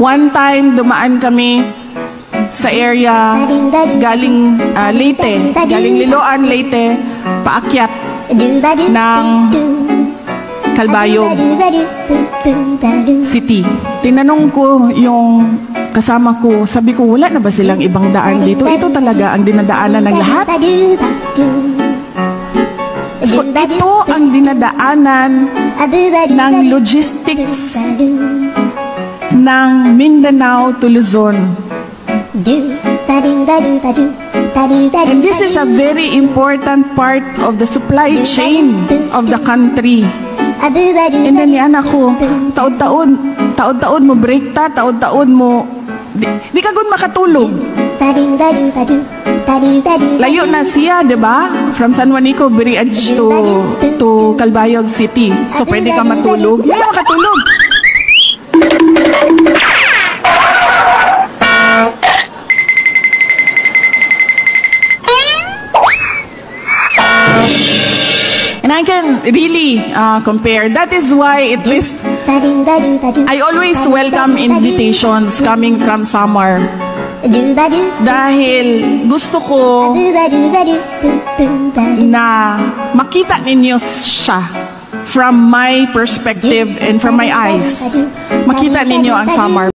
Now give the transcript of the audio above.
One time, dumaan kami sa area galing Leyte, galing Liloan, Leyte, paakyat ng Calbayog City. Tinanong ko yung kasama ko, sabi ko, wala na ba silang ibang daan dito? Ito talaga ang dinadaanan ng lahat. So, ito ang dinadaanan ng logistics ng Mindanao to Luzon. And this is a very important part of the supply chain of the country. And then yan ako, taon-taon mo break ta, taon-taon mo, di ka gun makatulog. Layo na siya, di ba? From San Juanico Bridge to Calbayog City. So pwede ka matulog. Hindi ka makatulog. And I can really compare. That is why at least I always welcome invitations coming from Samar. Dahil gusto ko na makita ninyo siya from my perspective and from my eyes. Makita ninyo ang Samar.